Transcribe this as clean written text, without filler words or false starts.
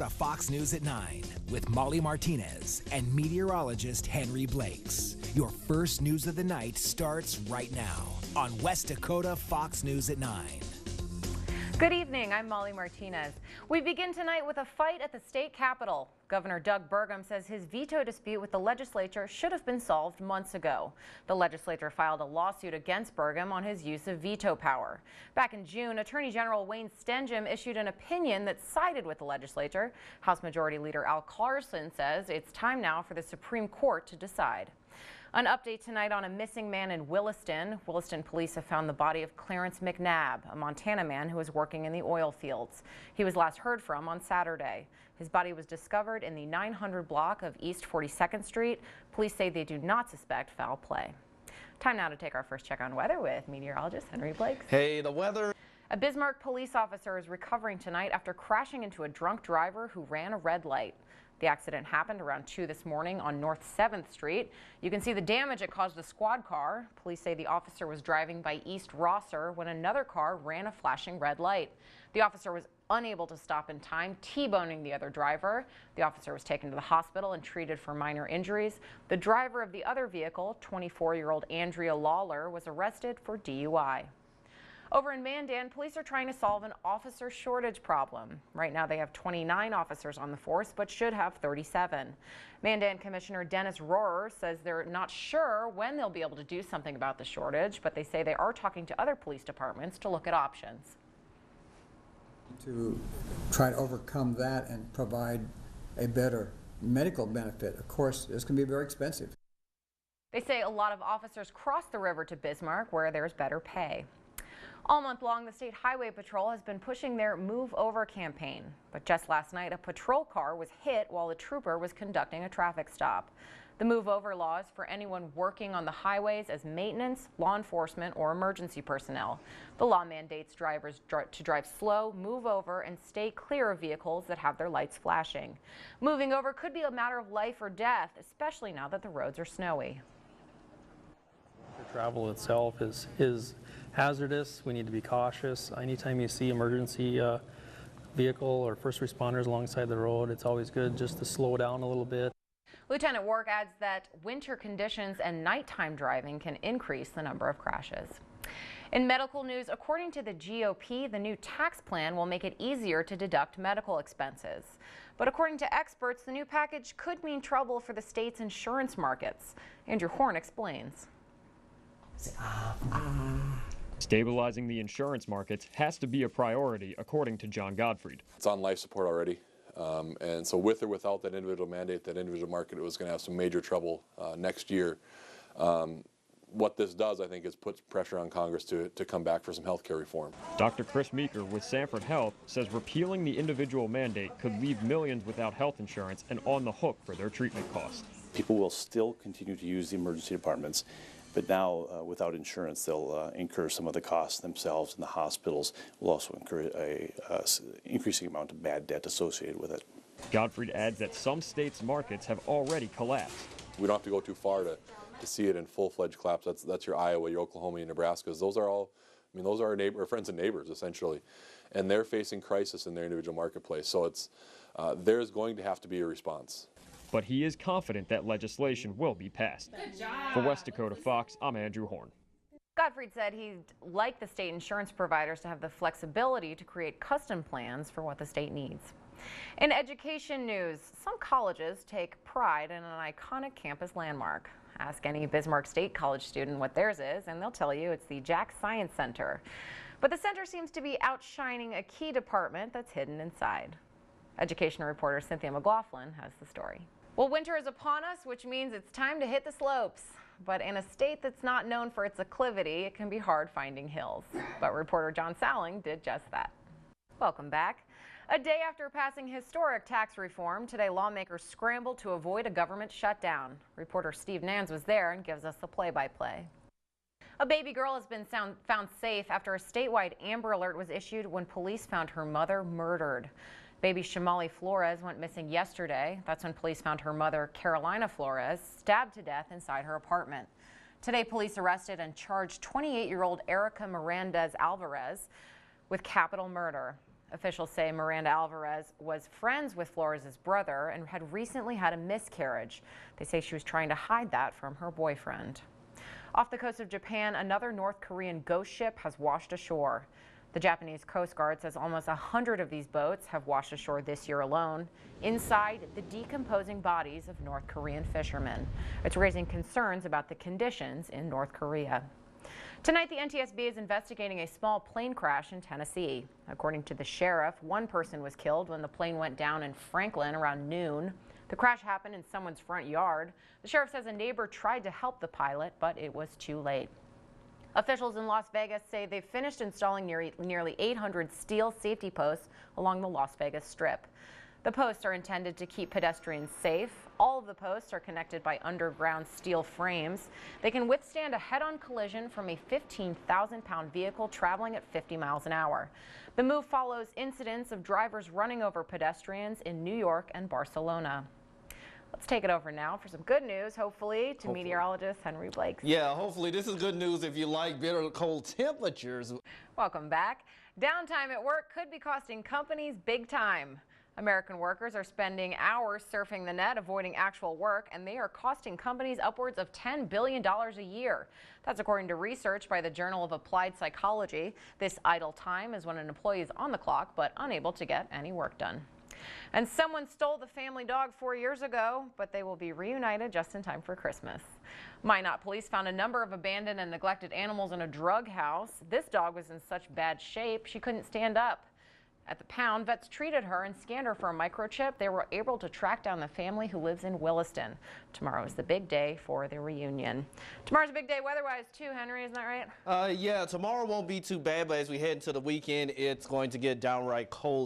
Dakota Fox News at 9 with Molly Martinez and meteorologist Henry Blakes. Your first news of the night starts right now on West Dakota Fox News at 9. Good evening, I'm Molly Martinez. We begin tonight with a fight at the state capitol. Governor Doug Burgum says his veto dispute with the legislature should have been solved months ago. The legislature filed a lawsuit against Burgum on his use of veto power. Back in June, Attorney General Wayne Stenjum issued an opinion that sided with the legislature. House Majority Leader Al Carlson says it's time now for the Supreme Court to decide. An update tonight on a missing man in Williston. Williston police have found the body of Clarence McNabb, a Montana man who was working in the oil fields. He was last heard from on Saturday. His body was discovered in the 900 block of East 42nd Street. Police say they do not suspect foul play. Time now to take our first check on weather with meteorologist Henry Blakes. Hey, the weather. A Bismarck police officer is recovering tonight after crashing into a drunk driver who ran a red light. The accident happened around 2 this morning on North 7th Street. You can see the damage it caused the squad car. Police say the officer was driving by East Rosser when another car ran a flashing red light. The officer was unable to stop in time, T-boning the other driver. The officer was taken to the hospital and treated for minor injuries. The driver of the other vehicle, 24-year-old Andrea Lawler, was arrested for DUI. Over in Mandan, police are trying to solve an officer shortage problem. Right now they have 29 officers on the force, but should have 37. Mandan Commissioner Dennis Rohrer says they're not sure when they'll be able to do something about the shortage, but they say they are talking to other police departments to look at options. To try to overcome that and provide a better medical benefit. Of course, this can be very expensive. They say a lot of officers cross the river to Bismarck where there's better pay. All month long, the State Highway Patrol has been pushing their Move Over campaign. But just last night, a patrol car was hit while a trooper was conducting a traffic stop. The Move Over law is for anyone working on the highways as maintenance, law enforcement, or emergency personnel. The law mandates drivers to drive slow, move over, and stay clear of vehicles that have their lights flashing. Moving over could be a matter of life or death, especially now that the roads are snowy. The travel itself is hazardous. We need to be cautious. Anytime you see emergency vehicle or first responders alongside the road, it's always good just to slow down a little bit. Lieutenant Wark adds that winter conditions and nighttime driving can increase the number of crashes. In medical news, according to the GOP, the new tax plan will make it easier to deduct medical expenses. But according to experts, the new package could mean trouble for the state's insurance markets. Andrew Horn explains. Stabilizing the insurance markets has to be a priority, according to John Gottfried. It's on life support already, and so with or without that individual mandate, that individual market was going to have some major trouble next year. What this does, I think, is puts pressure on Congress to come back for some health care reform. Dr. Chris Meeker with Sanford Health says repealing the individual mandate could leave millions without health insurance and on the hook for their treatment costs. People will still continue to use the emergency departments, but now without insurance, they'll incur some of the costs themselves, and the hospitals will also incur a increasing amount of bad debt associated with it. Gottfried adds that some states' markets have already collapsed. We don't have to go too far to see it in full-fledged collapse. That's your Iowa, your Oklahoma, your Nebraskas. Those are all, I mean, those are our friends and neighbors, essentially. And they're facing crisis in their individual marketplace. So it's, there's going to have to be a response. But he is confident that legislation will be passed. For West Dakota Fox, I'm Andrew Horn. Gottfried said he'd like the state insurance providers to have the flexibility to create custom plans for what the state needs. In education news, some colleges take pride in an iconic campus landmark. Ask any Bismarck State College student what theirs is, and they'll tell you it's the Jack Science Center. But the center seems to be outshining a key department that's hidden inside. Education reporter Cynthia McLaughlin has the story. Well, winter is upon us, which means it's time to hit the slopes. But in a state that's not known for its acclivity, it can be hard finding hills. But reporter John Salling did just that. Welcome back. A day after passing historic tax reform, today lawmakers scrambled to avoid a government shutdown. Reporter Steve Nans was there and gives us the play-by-play. A baby girl has been found safe after a statewide Amber Alert was issued when police found her mother murdered. Baby Shamali Flores went missing yesterday. That's when police found her mother, Carolina Flores, stabbed to death inside her apartment. Today, police arrested and charged 28-year-old Erica Mirandez Alvarez with capital murder. Officials say Miranda Alvarez was friends with Flores' brother and had recently had a miscarriage. They say she was trying to hide that from her boyfriend. Off the coast of Japan, another North Korean ghost ship has washed ashore. The Japanese Coast Guard says almost 100 of these boats have washed ashore this year alone, inside the decomposing bodies of North Korean fishermen. It's raising concerns about the conditions in North Korea. Tonight, the NTSB is investigating a small plane crash in Tennessee. According to the sheriff, one person was killed when the plane went down in Franklin around noon. The crash happened in someone's front yard. The sheriff says a neighbor tried to help the pilot, but it was too late. Officials in Las Vegas say they've finished installing nearly 800 steel safety posts along the Las Vegas Strip. The posts are intended to keep pedestrians safe. All of the posts are connected by underground steel frames. They can withstand a head-on collision from a 15,000-pound vehicle traveling at 50 miles an hour. The move follows incidents of drivers running over pedestrians in New York and Barcelona. Let's take it over now for some good news, hopefully, to meteorologist Henry Blakes. Yeah, hopefully this is good news if you like bitter cold temperatures. Welcome back. Downtime at work could be costing companies big time. American workers are spending hours surfing the net, avoiding actual work, and they are costing companies upwards of $10 billion a year. That's according to research by the Journal of Applied Psychology. This idle time is when an employee is on the clock but unable to get any work done. And someone stole the family dog 4 years ago, but they will be reunited just in time for Christmas. Minot police found a number of abandoned and neglected animals in a drug house. This dog was in such bad shape she couldn't stand up. At the pound, vets treated her and scanned her for a microchip. They were able to track down the family who lives in Williston. Tomorrow is the big day for the reunion. Tomorrow's a big day weather-wise too, Henry, isn't that right? Yeah, tomorrow won't be too bad, but as we head into the weekend, it's going to get downright cold.